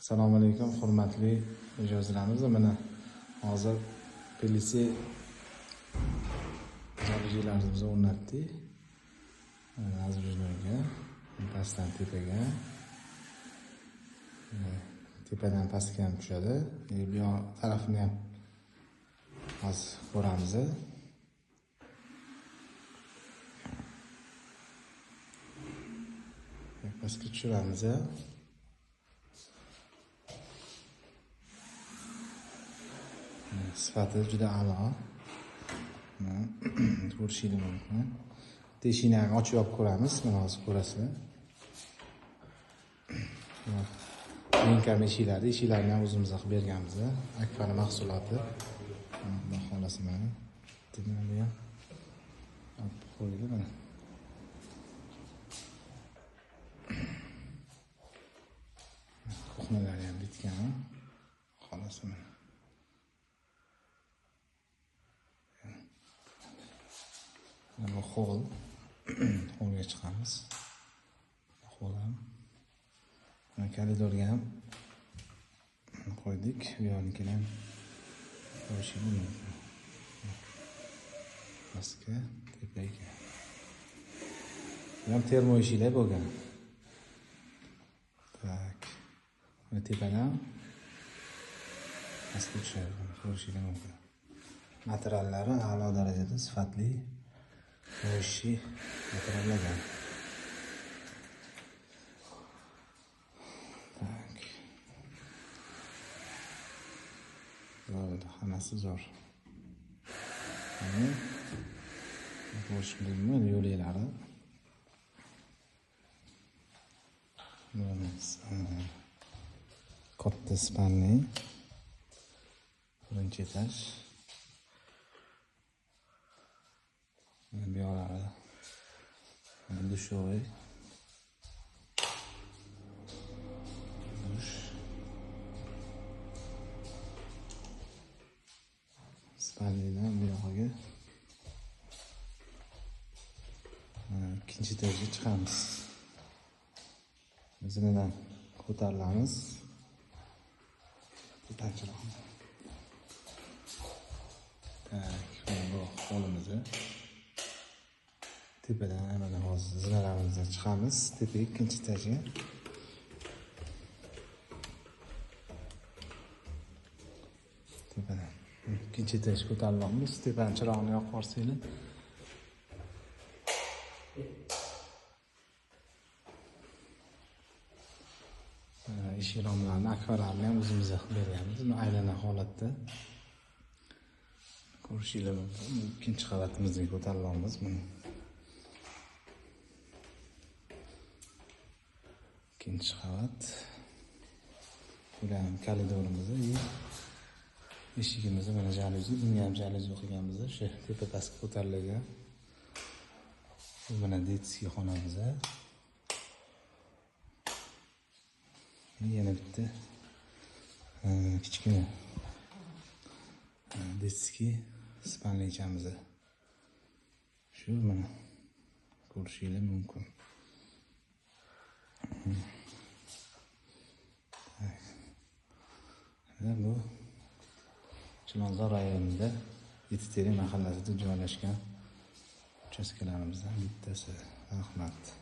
Assalomu alaykum, hurmatli mijozlarimiz. Mana hozir PLC jaluzilarimizni o'rnatdik. Azrujlarga, pastdan tepaga, tepadan pastga ham tushadi. Bu yoq tarafini ham hozir ko'ramiz. Pastga tushiramiz. Sifati juda a'lo. Ko'rishingiz mumkin. Teshinani ochib olib ko'ramiz. Mana hozir ko'rasizlar. Linkam eshiklarni ham o'zimiz qilib berganmiz. Akfa'ning mahsuloti. Xudo xolasa mana. Dinamni ham olib qo'ydi mana. Kuxnalari ham bitgan. Xolasa mana. Bu hol. Holga chiqamiz. Hol ham. Koridorga ham qo'ydik. Bu yoqnikini ham qo'yishimiz mumkin. Pastga, tepaga. Bu ham termo eshiklar bo'lgan. Tak. Mana tepadan pastga tushadi. Ko'rishingiz mumkin. Materiallari a'lo darajada sifatli. Qo'yishi materiallardan. Tak. Zo'r, hammasi zo'r. Mana ko'rishingiz yo'llari. Mana katta spanli. Birinchi etaj. Bu yoqlari dushovoy. Dush. Spalnidan bu yoqqa ikkinchi etajga chiqamiz. Zinadan ko'tarilamiz. Tepachiroqni. Tak, bu holimiz. Tepadan mana hozir zinalarimizdan chiqamiz. Tepaga ikkinchi etajga. Tepadan ikkinchi etajga ko'tarilamiz. Tepadan chiroqni yoqib qo'ysanglar. Eshik romlarini, akvalarni ham o'zimiz berganmiz. Buni aylana holatda ko'rishingiz mumkin. Ikkinchi qavatimizga ko'tarilamiz. İkinci qavat. Bular koridorimiz. Eshigimiz mana jaluzi, bunga ham jaluzi qo'yganmiz. O'sha tepa pastga ko'tarilgan. Bu mana detskiy xonamiz. Yana bitta kichkina detskiy spanlichamiz. Shu mana ko'rishingiz mumkin. Bu Chilonzor rayonida Yettiteri mahallasida joylashgan uchastkalarimizdan bittasi. Rahmat.